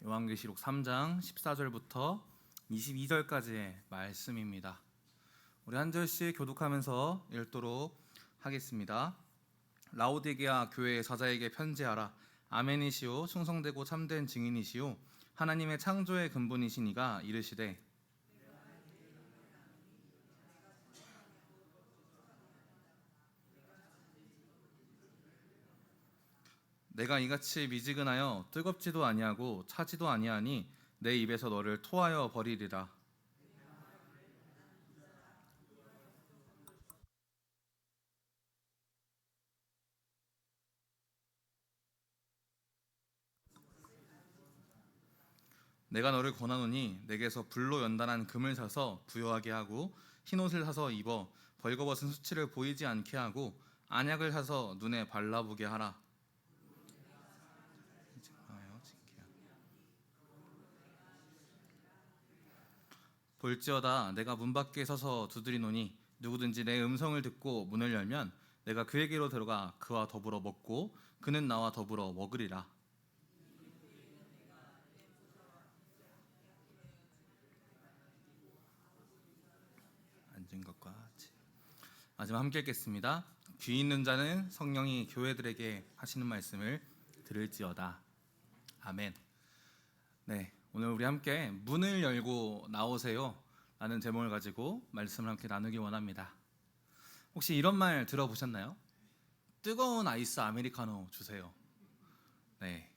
요한계시록 3장 14절부터 22절까지의 말씀입니다. 우리 한 절씩 교독하면서 읽도록 하겠습니다. 라오디게아 교회의 사자에게 편지하라. 아멘이시오 충성되고 참된 증인이시오 하나님의 창조의 근본이시니가 이르시되 내가 이같이 미지근하여 뜨겁지도 아니하고 차지도 아니하니 내 입에서 너를 토하여 버리리라. 내가 너를 권하노니 내게서 불로 연단한 금을 사서 부여하게 하고 흰옷을 사서 입어 벌거벗은 수치를 보이지 않게 하고 안약을 사서 눈에 발라보게 하라. 볼지어다 내가 문 밖에 서서 두드리노니 누구든지 내 음성을 듣고 문을 열면 내가 그에게로 들어가 그와 더불어 먹고 그는 나와 더불어 먹으리라. 앉은 것과 같이 마지막 함께 읽겠습니다. 귀 있는 자는 성령이 교회들에게 하시는 말씀을 들을지어다. 아멘. 네, 오늘 우리 함께 문을 열고 나오세요 라는 제목을 가지고 말씀을 함께 나누기 원합니다. 혹시 이런 말 들어보셨나요? 뜨거운 아이스 아메리카노 주세요. 네,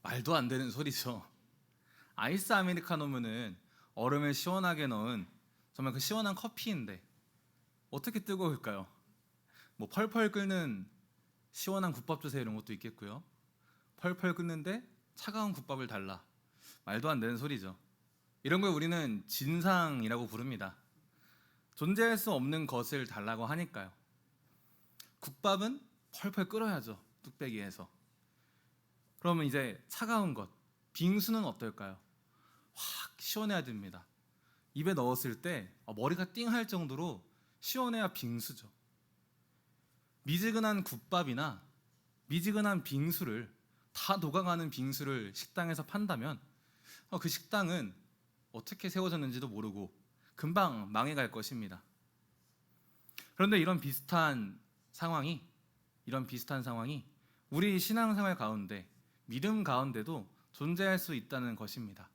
말도 안 되는 소리죠. 아이스 아메리카노면은 얼음을 시원하게 넣은 정말 그 시원한 커피인데 어떻게 뜨거울까요? 뭐 펄펄 끓는 시원한 국밥 주세요 이런 것도 있겠고요. 펄펄 끓는데 차가운 국밥을 달라. 말도 안 되는 소리죠. 이런 걸 우리는 진상이라고 부릅니다. 존재할 수 없는 것을 달라고 하니까요. 국밥은 펄펄 끓어야죠. 뚝배기에서. 그러면 이제 차가운 것, 빙수는 어떨까요? 확 시원해야 됩니다. 입에 넣었을 때 머리가 띵할 정도로 시원해야 빙수죠. 미지근한 국밥이나 미지근한 빙수를 다 녹아가는 빙수를 식당에서 판다면 그 식당은 어떻게 세워졌는지도 모르고 금방 망해갈 것입니다. 그런데 이런 비슷한 상황이 우리 신앙생활 가운데 믿음 가운데도 존재할 수 있다는 것입니다.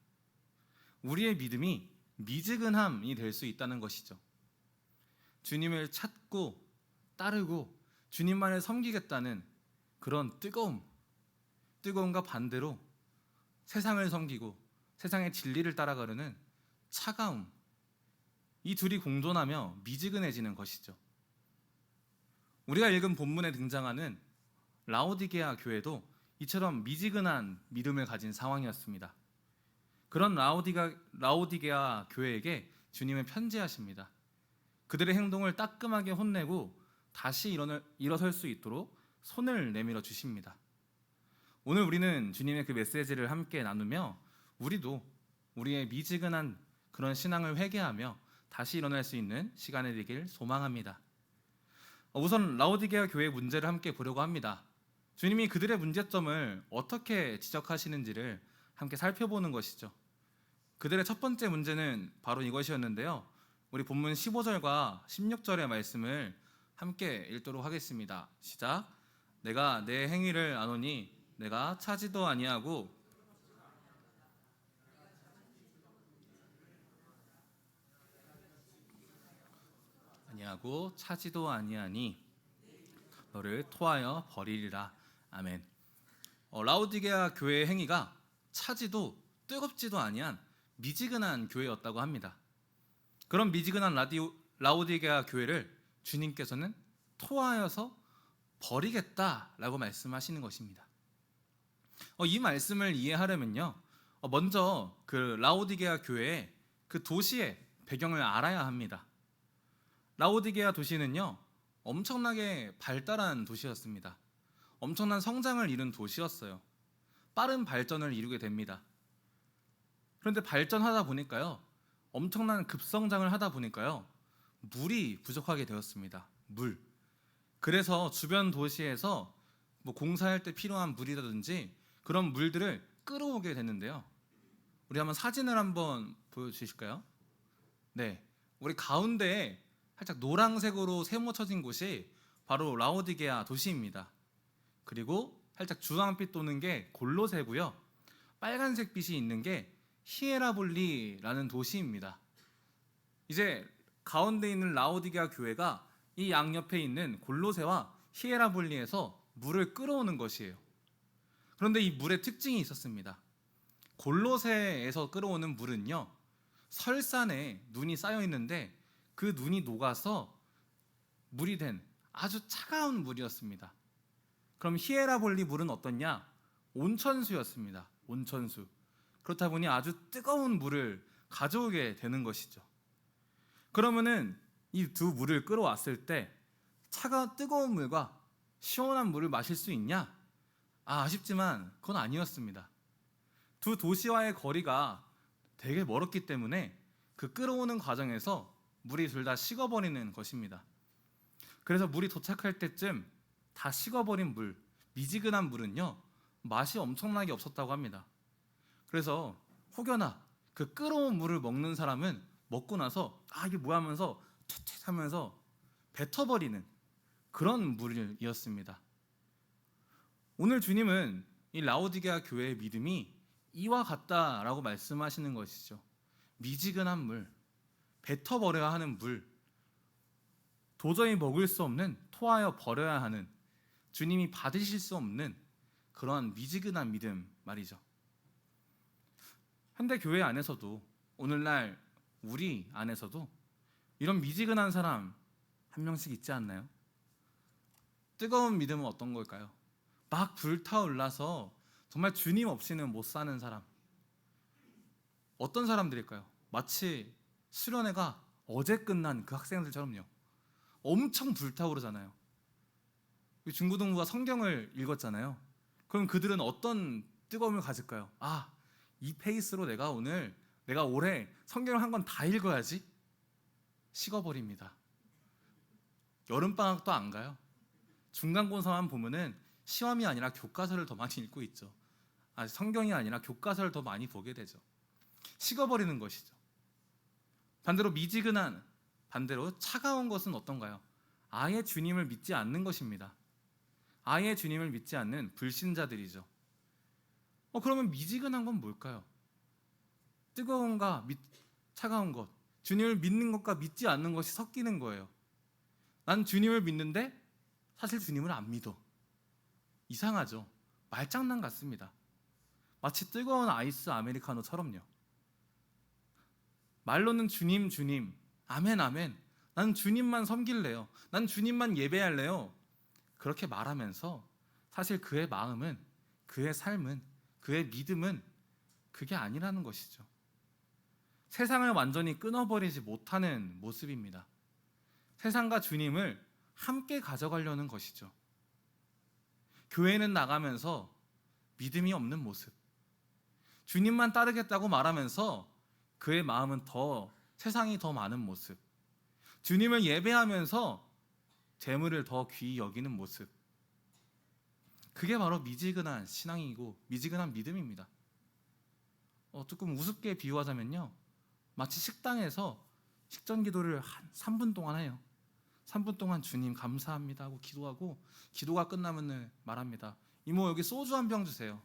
우리의 믿음이 미지근함이 될 수 있다는 것이죠. 주님을 찾고 따르고 주님만을 섬기겠다는 그런 뜨거움과 반대로 세상을 섬기고 세상의 진리를 따라가려는 차가움, 이 둘이 공존하며 미지근해지는 것이죠. 우리가 읽은 본문에 등장하는 라오디게아 교회도 이처럼 미지근한 믿음을 가진 상황이었습니다. 그런 라오디게아 교회에게 주님은 편지하십니다. 그들의 행동을 따끔하게 혼내고 다시 일어설 수 있도록 손을 내밀어 주십니다. 오늘 우리는 주님의 그 메시지를 함께 나누며 우리도 우리의 미지근한 그런 신앙을 회개하며 다시 일어날 수 있는 시간이 되길 소망합니다. 우선 라오디게아 교회의 문제를 함께 보려고 합니다. 주님이 그들의 문제점을 어떻게 지적하시는지를 함께 살펴보는 것이죠. 그들의 첫 번째 문제는 바로 이것이었는데요. 우리 본문 15절과 16절의 말씀을 함께 읽도록 하겠습니다. 시작. 내가 내 행위를 아노니 내가 차지도 아니하고 차지도 아니하니 너를 토하여 버리리라. 아멘. 라오디게아 교회의 행위가 차지도 뜨겁지도 아니한 미지근한 교회였다고 합니다. 그런 미지근한 라오디게아 교회를 주님께서는 토하여서 버리겠다라고 말씀하시는 것입니다. 이 말씀을 이해하려면요, 먼저 그 라오디게아 교회의 그 도시의 배경을 알아야 합니다. 라오디게아 도시는요, 엄청나게 발달한 도시였습니다. 엄청난 성장을 이룬 도시였어요. 빠른 발전을 이루게 됩니다. 그런데 발전하다 보니까요, 엄청난 급성장을 하다 보니까요, 물이 부족하게 되었습니다. 물. 그래서 주변 도시에서 뭐 공사할 때 필요한 물이라든지 그런 물들을 끌어오게 됐는데요. 우리 한번 사진을 한번 보여주실까요? 네, 우리 가운데에 살짝 노란색으로 세모쳐진 곳이 바로 라오디게아 도시입니다. 그리고 살짝 주황빛 도는 게 골로새고요. 빨간색 빛이 있는 게 히에라볼리라는 도시입니다. 이제 가운데 있는 라오디게아 교회가 이 양옆에 있는 골로새와 히에라볼리에서 물을 끌어오는 것이에요. 그런데 이 물의 특징이 있었습니다. 골로새에서 끌어오는 물은요, 설산에 눈이 쌓여 있는데 그 눈이 녹아서 물이 된 아주 차가운 물이었습니다. 그럼 히에라볼리 물은 어떻냐? 온천수였습니다. 온천수. 그렇다 보니 아주 뜨거운 물을 가져오게 되는 것이죠. 그러면은 이 두 물을 끌어왔을 때 뜨거운 물과 시원한 물을 마실 수 있냐? 아쉽지만 그건 아니었습니다. 두 도시와의 거리가 되게 멀었기 때문에 그 끌어오는 과정에서 물이 둘 다 식어버리는 것입니다. 그래서 물이 도착할 때쯤 다 식어버린 물, 미지근한 물은요, 맛이 엄청나게 없었다고 합니다. 그래서 혹여나 그 끌어온 물을 먹는 사람은 먹고 나서 이게 뭐야 하면서 퇴퇴 하면서 뱉어버리는 그런 물이었습니다. 오늘 주님은 이 라오디게아 교회의 믿음이 이와 같다라고 말씀하시는 것이죠. 미지근한 물, 뱉어버려야 하는 물, 도저히 먹을 수 없는, 토하여 버려야 하는, 주님이 받으실 수 없는 그러한 미지근한 믿음 말이죠. 현대 교회 안에서도, 오늘날 우리 안에서도 이런 미지근한 사람 한 명씩 있지 않나요? 뜨거운 믿음은 어떤 걸까요? 막 불타올라서 정말 주님 없이는 못 사는 사람. 어떤 사람들일까요? 마치 수련회가 어제 끝난 그 학생들처럼요. 엄청 불타오르잖아요. 중고등부가 성경을 읽었잖아요. 그럼 그들은 어떤 뜨거움을 가질까요? 이 페이스로 내가 올해 성경을 한 권 다 읽어야지. 식어버립니다. 여름방학도 안 가요. 중간고사만 보면은 시험이 아니라 교과서를 더 많이 읽고 있죠. 성경이 아니라 교과서를 더 많이 보게 되죠. 식어버리는 것이죠. 반대로 차가운 것은 어떤가요? 아예 주님을 믿지 않는 것입니다. 아예 주님을 믿지 않는 불신자들이죠. 그러면 미지근한 건 뭘까요? 뜨거운가 차가운 것, 주님을 믿는 것과 믿지 않는 것이 섞이는 거예요. 난 주님을 믿는데 사실 주님을 안 믿어. 이상하죠? 말장난 같습니다. 마치 뜨거운 아이스 아메리카노처럼요. 말로는 주님, 주님, 아멘, 아멘. 난 주님만 섬길래요. 난 주님만 예배할래요. 그렇게 말하면서 사실 그의 마음은, 그의 삶은, 그의 믿음은 그게 아니라는 것이죠. 세상을 완전히 끊어버리지 못하는 모습입니다. 세상과 주님을 함께 가져가려는 것이죠. 교회는 나가면서 믿음이 없는 모습, 주님만 따르겠다고 말하면서 그의 마음은 세상이 더 많은 모습, 주님을 예배하면서 재물을 더 귀히 여기는 모습, 그게 바로 미지근한 신앙이고 미지근한 믿음입니다. 조금 우습게 비유하자면요, 마치 식당에서 식전 기도를 한 3분 동안 해요. 3분 동안 주님 감사합니다 하고 기도하고, 기도가 끝나면 말합니다. 이모 여기 소주 한 병 주세요.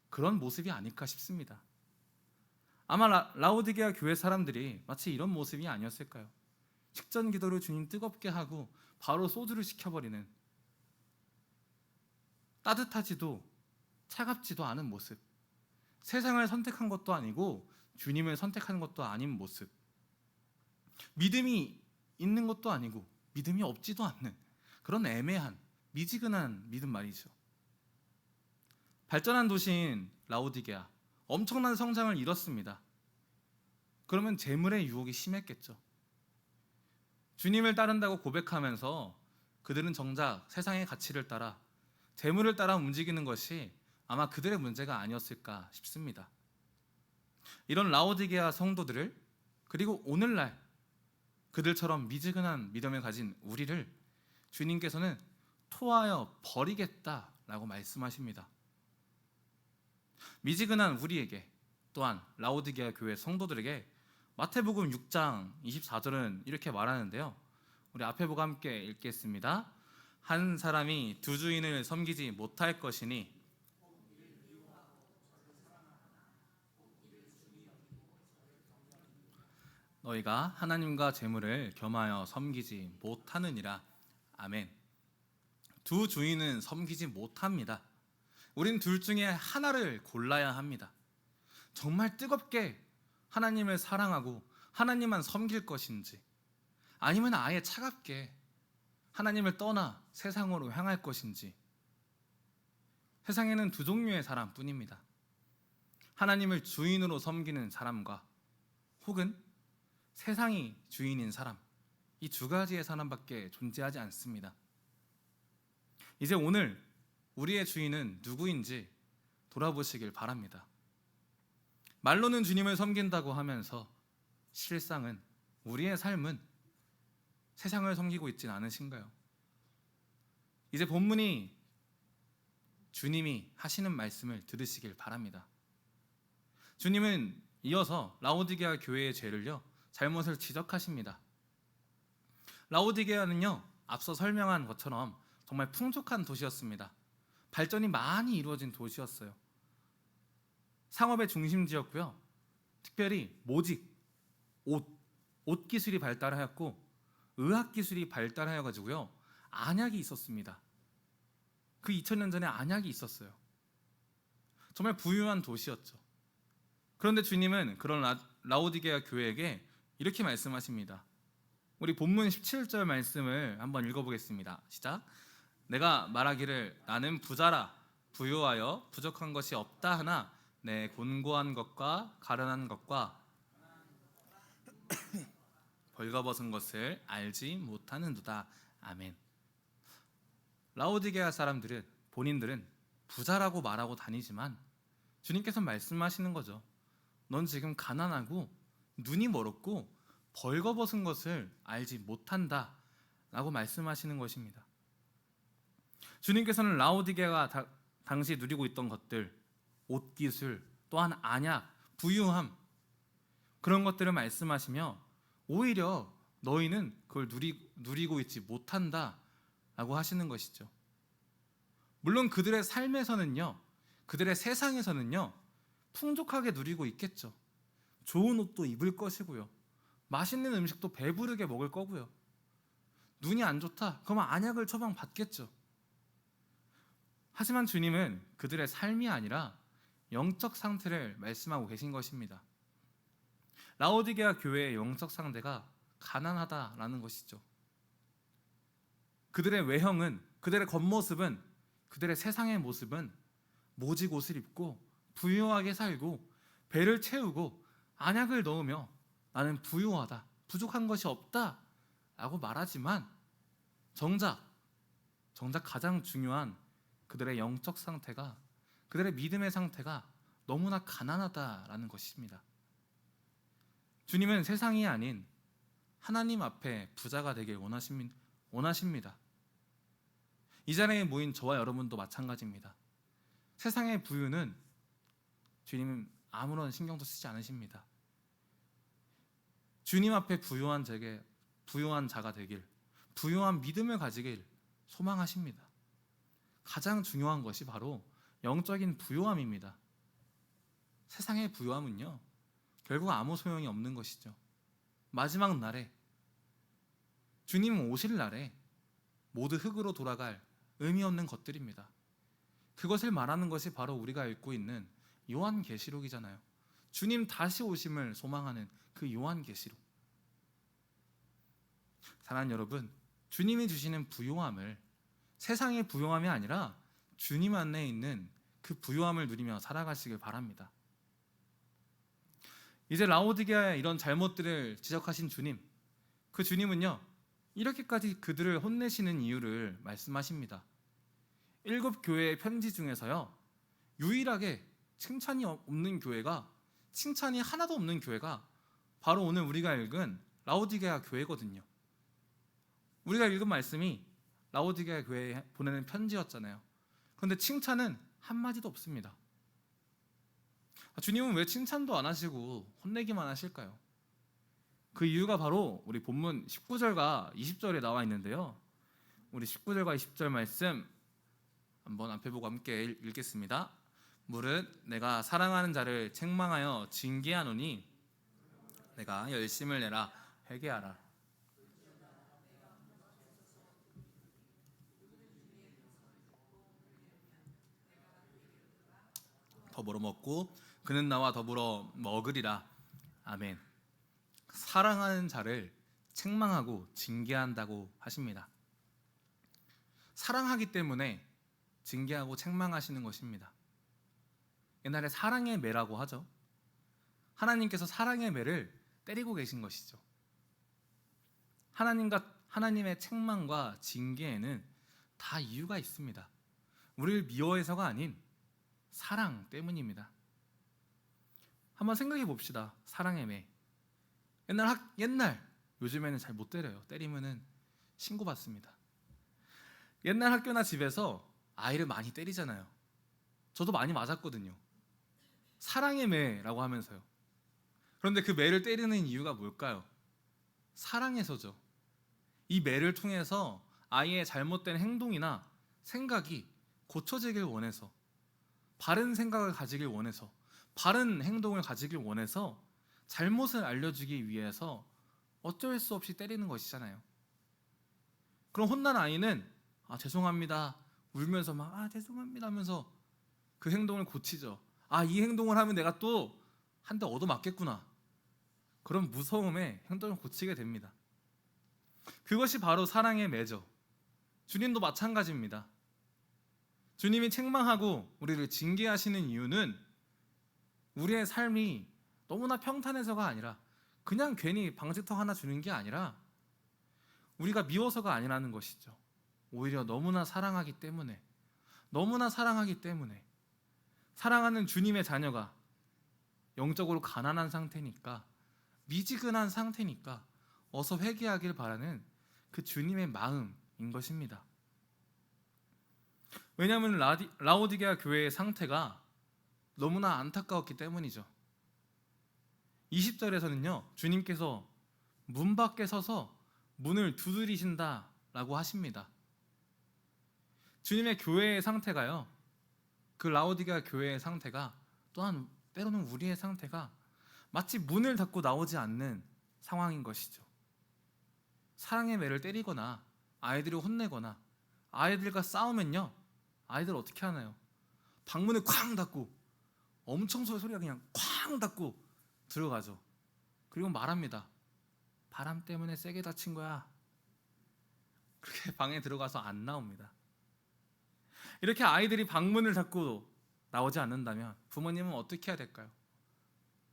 그런 모습이 아닐까 싶습니다. 아마 라오디게아 교회 사람들이 마치 이런 모습이 아니었을까요? 식전 기도를 주님 뜨겁게 하고 바로 소주를 시켜버리는, 따뜻하지도 차갑지도 않은 모습, 세상을 선택한 것도 아니고 주님을 선택하는 것도 아닌 모습, 믿음이 있는 것도 아니고 믿음이 없지도 않는 그런 애매한 미지근한 믿음 말이죠. 발전한 도시인 라오디게아, 엄청난 성장을 이뤘습니다. 그러면 재물의 유혹이 심했겠죠. 주님을 따른다고 고백하면서 그들은 정작 세상의 가치를 따라, 재물을 따라 움직이는 것이 아마 그들의 문제가 아니었을까 싶습니다. 이런 라오디게아 성도들을, 그리고 오늘날 그들처럼 미지근한 믿음을 가진 우리를 주님께서는 토하여 버리겠다라고 말씀하십니다. 미지근한 우리에게, 또한 라오디게아 교회 성도들에게 마태복음 6장 24절은 이렇게 말하는데요. 우리 앞에 보고 함께 읽겠습니다. 한 사람이 두 주인을 섬기지 못할 것이니 너희가 하나님과 재물을 겸하여 섬기지 못하느니라. 아멘. 두 주인은 섬기지 못합니다. 우린 둘 중에 하나를 골라야 합니다. 정말 뜨겁게 하나님을 사랑하고 하나님만 섬길 것인지, 아니면 아예 차갑게 하나님을 떠나 세상으로 향할 것인지. 세상에는 두 종류의 사람뿐입니다. 하나님을 주인으로 섬기는 사람과 혹은 세상이 주인인 사람, 이 두 가지의 사람밖에 존재하지 않습니다. 이제 오늘 우리의 주인은 누구인지 돌아보시길 바랍니다. 말로는 주님을 섬긴다고 하면서 실상은, 우리의 삶은 세상을 섬기고 있진 않으신가요? 이제 본문이 주님이 하시는 말씀을 들으시길 바랍니다. 주님은 이어서 라오디게아 교회의 죄를요, 잘못을 지적하십니다. 라오디게아는요, 앞서 설명한 것처럼 정말 풍족한 도시였습니다. 발전이 많이 이루어진 도시였어요. 상업의 중심지였고요. 특별히 모직, 옷 기술이 발달하였고 의학 기술이 발달하여 가지고요, 안약이 있었습니다. 그 2000년 전에 안약이 있었어요. 정말 부유한 도시였죠. 그런데 주님은 그런 라오디게아 교회에게 이렇게 말씀하십니다. 우리 본문 17절 말씀을 한번 읽어보겠습니다. 시작. 내가 말하기를 나는 부자라 부유하여 부족한 것이 없다 하나 내 곤고한 것과 가련한 것과 벌거벗은 것을 알지 못하는도다. 아멘. 라오디게아 사람들은, 본인들은 부자라고 말하고 다니지만 주님께서 말씀하시는 거죠. 넌 지금 가난하고 눈이 멀었고 벌거벗은 것을 알지 못한다 라고 말씀하시는 것입니다. 주님께서는 라오디게아가 당시 누리고 있던 것들, 옷기술, 또한 안약, 부유함, 그런 것들을 말씀하시며 오히려 너희는 그걸 누리고 있지 못한다 라고 하시는 것이죠. 물론 그들의 삶에서는요, 그들의 세상에서는요, 풍족하게 누리고 있겠죠. 좋은 옷도 입을 것이고요, 맛있는 음식도 배부르게 먹을 거고요. 눈이 안 좋다? 그러면 안약을 처방받겠죠. 하지만 주님은 그들의 삶이 아니라 영적 상태를 말씀하고 계신 것입니다. 라오디게아 교회의 영적 상태가 가난하다라는 것이죠. 그들의 외형은, 그들의 겉모습은, 그들의 세상의 모습은 모직 옷을 입고 부유하게 살고 배를 채우고 안약을 넣으며 나는 부유하다, 부족한 것이 없다 라고 말하지만 정작 가장 중요한 그들의 영적 상태가, 그들의 믿음의 상태가 너무나 가난하다라는 것입니다. 주님은 세상이 아닌 하나님 앞에 부자가 되길 원하십니다. 이 자리에 모인 저와 여러분도 마찬가지입니다. 세상의 부유는 주님은 아무런 신경도 쓰지 않으십니다. 주님 앞에 부유한 자가 되길, 부유한 믿음을 가지길 소망하십니다. 가장 중요한 것이 바로 영적인 부유함입니다. 세상의 부유함은요, 결국 아무 소용이 없는 것이죠. 마지막 날에, 주님 오실 날에 모두 흙으로 돌아갈 의미 없는 것들입니다. 그것을 말하는 것이 바로 우리가 읽고 있는 요한계시록이잖아요. 주님 다시 오심을 소망하는 그 요한계시록. 사랑하는 여러분, 주님이 주시는 부유함을, 세상의 부유함이 아니라 주님 안에 있는 그 부유함을 누리며 살아가시길 바랍니다. 이제 라오디게아의 이런 잘못들을 지적하신 주님, 그 주님은요, 이렇게까지 그들을 혼내시는 이유를 말씀하십니다. 7 교회의 편지 중에서요, 유일하게 칭찬이 없는 교회가, 칭찬이 하나도 없는 교회가 바로 오늘 우리가 읽은 라오디게아 교회거든요. 우리가 읽은 말씀이 라오디게아 교회에 보내는 편지였잖아요. 그런데 칭찬은 한마디도 없습니다. 주님은 왜 칭찬도 안 하시고 혼내기만 하실까요? 그 이유가 바로 우리 본문 19절과 20절에 나와 있는데요. 우리 19절과 20절 말씀 한번 앞에 보고 함께 읽겠습니다. 무릇 내가 사랑하는 자를 책망하여 징계하노니 내가 열심을 내라 회개하라. 더불어 먹고 그는 나와 더불어 먹으리라. 아멘. 사랑하는 자를 책망하고 징계한다고 하십니다. 사랑하기 때문에 징계하고 책망하시는 것입니다. 옛날에 사랑의 매라고 하죠. 하나님께서 사랑의 매를 때리고 계신 것이죠. 하나님의 책망과 징계에는 다 이유가 있습니다. 우리를 미워해서가 아닌 사랑 때문입니다. 한번 생각해 봅시다. 사랑의 매. 옛날 요즘에는 잘 못 때려요. 때리면은 신고받습니다. 옛날 학교나 집에서 아이를 많이 때리잖아요. 저도 많이 맞았거든요. 사랑의 매라고 하면서요. 그런데 그 매를 때리는 이유가 뭘까요? 사랑해서죠. 이 매를 통해서 아이의 잘못된 행동이나 생각이 고쳐지길 원해서, 바른 생각을 가지길 원해서, 바른 행동을 가지길 원해서, 잘못을 알려주기 위해서 어쩔 수 없이 때리는 것이잖아요. 그럼 혼난 아이는 죄송합니다 울면서 막 죄송합니다 하면서 그 행동을 고치죠. 이 행동을 하면 내가 또 한 대 얻어맞겠구나. 그런 무서움에 행동을 고치게 됩니다. 그것이 바로 사랑의 매죠. 주님도 마찬가지입니다. 주님이 책망하고 우리를 징계하시는 이유는 우리의 삶이 너무나 평탄해서가 아니라, 그냥 괜히 방지턱 하나 주는 게 아니라 우리가 미워서가 아니라는 것이죠. 오히려 너무나 사랑하기 때문에, 사랑하는 주님의 자녀가 영적으로 가난한 상태니까, 미지근한 상태니까 어서 회개하길 바라는 그 주님의 마음인 것입니다. 왜냐하면 라오디게아 교회의 상태가 너무나 안타까웠기 때문이죠. 20절에서는요, 주님께서 문 밖에 서서 문을 두드리신다라고 하십니다. 주님의 교회의 상태가요, 그 라오디게아 교회의 상태가, 또한 때로는 우리의 상태가 마치 문을 닫고 나오지 않는 상황인 것이죠. 사랑의 매를 때리거나 아이들을 혼내거나 아이들과 싸우면요, 아이들 어떻게 하나요? 방문을 쾅 닫고, 엄청 소리가 그냥 쾅 닫고 들어가죠. 그리고 말합니다. 바람 때문에 세게 다친 거야. 그렇게 방에 들어가서 안 나옵니다. 이렇게 아이들이 방문을 닫고 나오지 않는다면 부모님은 어떻게 해야 될까요?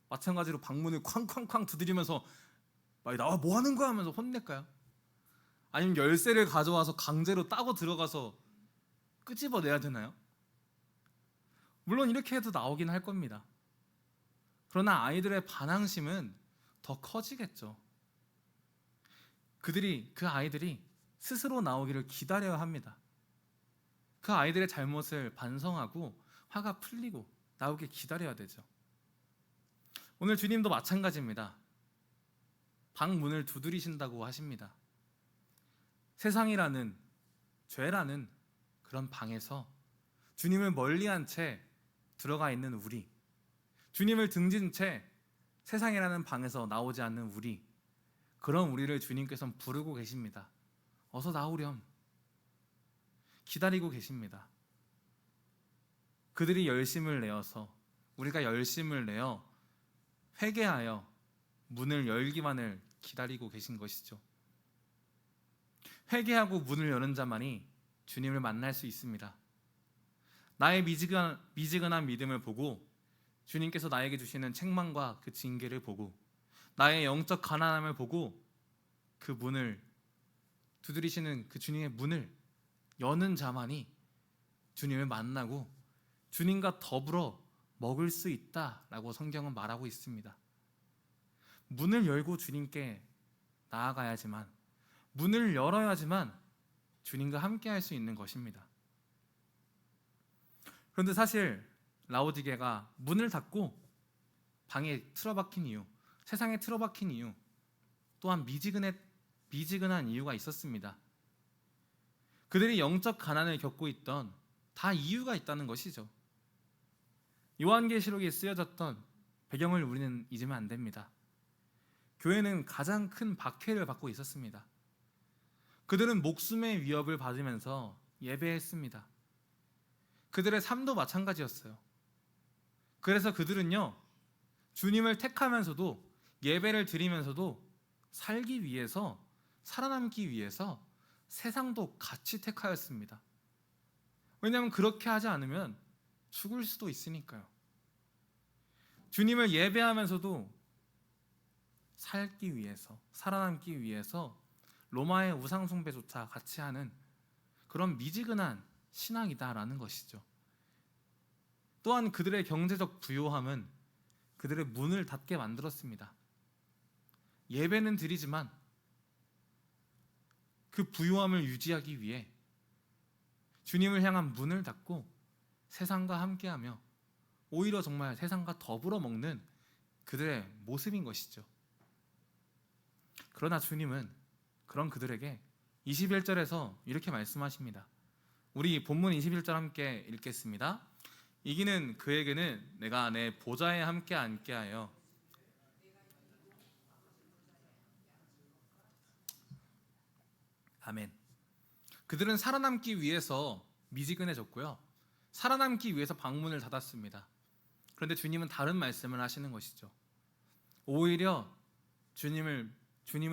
마찬가지로 방문을 쾅쾅쾅 두드리면서 나와 뭐 하는 거야 하면서 혼낼까요? 아니면 열쇠를 가져와서 강제로 따고 들어가서 끄집어내야 되나요? 물론 이렇게 해도 나오긴 할 겁니다. 그러나 아이들의 반항심은 더 커지겠죠. 그 아이들이 스스로 나오기를 기다려야 합니다. 그 아이들의 잘못을 반성하고 화가 풀리고 나오길 기다려야 되죠. 오늘 주님도 마찬가지입니다. 방 문을 두드리신다고 하십니다. 세상이라는, 죄라는 그런 방에서 주님을 멀리한 채 들어가 있는 우리, 주님을 등진 채 세상이라는 방에서 나오지 않는 우리, 그런 우리를 주님께서는 부르고 계십니다. 어서 나오렴. 기다리고 계십니다. 그들이 열심을 내어서, 우리가 열심을 내어 회개하여 문을 열기만을 기다리고 계신 것이죠. 회개하고 문을 여는 자만이 주님을 만날 수 있습니다. 나의 미지근한 믿음을 보고, 주님께서 나에게 주시는 책망과 그 징계를 보고, 나의 영적 가난함을 보고, 그 문을 두드리시는 그 주님의 문을 여는 자만이 주님을 만나고 주님과 더불어 먹을 수 있다라고 성경은 말하고 있습니다. 문을 열고 주님께 나아가야지만, 문을 열어야지만 주님과 함께 할 수 있는 것입니다. 그런데 사실 라오디게가 문을 닫고 방에 틀어박힌 이유, 세상에 틀어박힌 이유, 또한 미지근한 이유가 있었습니다. 그들이 영적 가난을 겪고 있던 다 이유가 있다는 것이죠. 요한계시록에 쓰여졌던 배경을 우리는 잊으면 안 됩니다. 교회는 가장 큰 박해를 받고 있었습니다. 그들은 목숨의 위협을 받으면서 예배했습니다. 그들의 삶도 마찬가지였어요. 그래서 그들은요, 주님을 택하면서도 예배를 드리면서도 살기 위해서, 살아남기 위해서 세상도 같이 택하였습니다. 왜냐하면 그렇게 하지 않으면 죽을 수도 있으니까요. 주님을 예배하면서도 살기 위해서, 살아남기 위해서 로마의 우상숭배조차 같이 하는 그런 미지근한 신앙이다라는 것이죠. 또한 그들의 경제적 부요함은 그들의 문을 닫게 만들었습니다. 예배는 드리지만 그 부요함을 유지하기 위해 주님을 향한 문을 닫고 세상과 함께하며 오히려 정말 세상과 더불어 먹는 그들의 모습인 것이죠. 그러나 주님은 그런 그들에게 21절에서 이렇게 말씀하십니다. 우리 본문 21절 함께 읽겠습니다. 이기는 그에게는 내가 내 보좌에 함께 앉게 하여 아멘. 그들은 살아남기 위해서 미지근해졌고요, 살아남기 위해서 방문을 닫았습니다. 그런데 주님은 다른 말씀을 하시는 것이죠. 오히려 주님을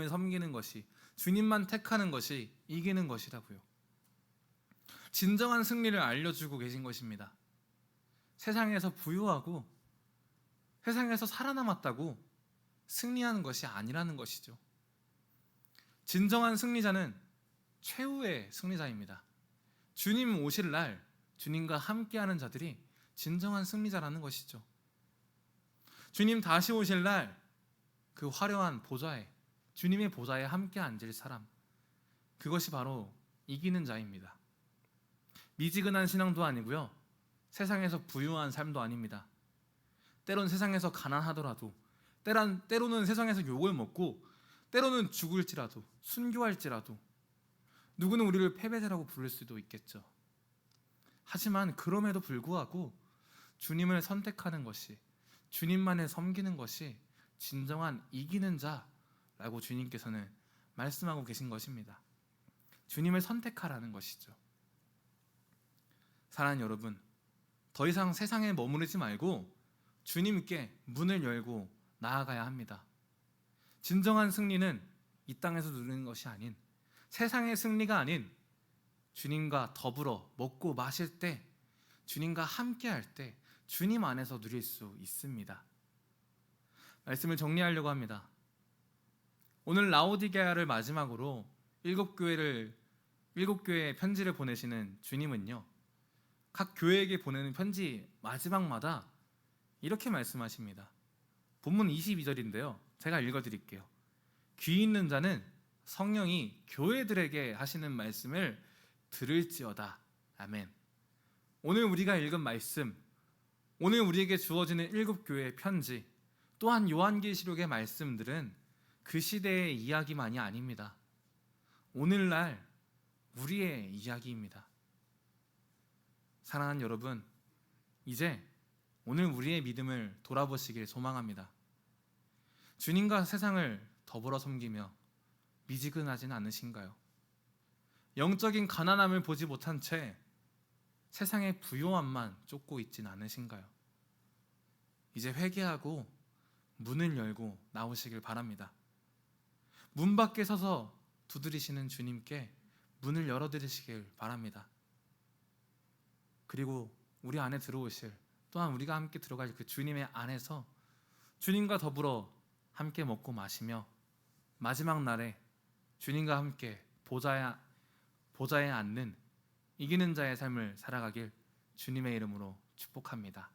섬기는 것이, 주님만 택하는 것이 이기는 것이라고요. 진정한 승리를 알려주고 계신 것입니다. 세상에서 부유하고 세상에서 살아남았다고 승리하는 것이 아니라는 것이죠. 진정한 승리자는 최후의 승리자입니다. 주님 오실 날 주님과 함께하는 자들이 진정한 승리자라는 것이죠. 주님 다시 오실 날 그 화려한 보좌에, 주님의 보좌에 함께 앉을 사람, 그것이 바로 이기는 자입니다. 미지근한 신앙도 아니고요, 세상에서 부유한 삶도 아닙니다. 때론 세상에서 가난하더라도, 때로는 세상에서 욕을 먹고, 때로는 죽을지라도, 순교할지라도, 누구는 우리를 패배자라고 부를 수도 있겠죠. 하지만 그럼에도 불구하고 주님을 선택하는 것이, 주님만을 섬기는 것이 진정한 이기는 자라고 주님께서는 말씀하고 계신 것입니다. 주님을 선택하라는 것이죠. 사랑하는 여러분, 더 이상 세상에 머무르지 말고 주님께 문을 열고 나아가야 합니다. 진정한 승리는 이 땅에서 누리는 것이 아닌, 세상의 승리가 아닌 주님과 더불어 먹고 마실 때, 주님과 함께 할 때 주님 안에서 누릴 수 있습니다. 말씀을 정리하려고 합니다. 오늘 라오디게아를 마지막으로 일곱 교회에 편지를 보내시는 주님은요, 각 교회에게 보내는 편지 마지막마다 이렇게 말씀하십니다. 본문 22절인데요, 제가 읽어드릴게요. 귀 있는 자는 성령이 교회들에게 하시는 말씀을 들을지어다. 아멘. 오늘 우리가 읽은 말씀, 오늘 우리에게 주어지는 일곱 교회의 편지, 또한 요한계시록의 말씀들은 그 시대의 이야기만이 아닙니다. 오늘날 우리의 이야기입니다. 사랑하는 여러분, 이제 오늘 우리의 믿음을 돌아보시길 소망합니다. 주님과 세상을 더불어 섬기며 미지근하진 않으신가요? 영적인 가난함을 보지 못한 채 세상의 부요함만 쫓고 있진 않으신가요? 이제 회개하고 문을 열고 나오시길 바랍니다. 문 밖에 서서 두드리시는 주님께 문을 열어드리시길 바랍니다. 그리고 우리 안에 들어오실, 또한 우리가 함께 들어갈 그 주님의 안에서 주님과 더불어 함께 먹고 마시며 마지막 날에 주님과 함께 보좌에 앉는 이기는 자의 삶을 살아가길 주님의 이름으로 축복합니다.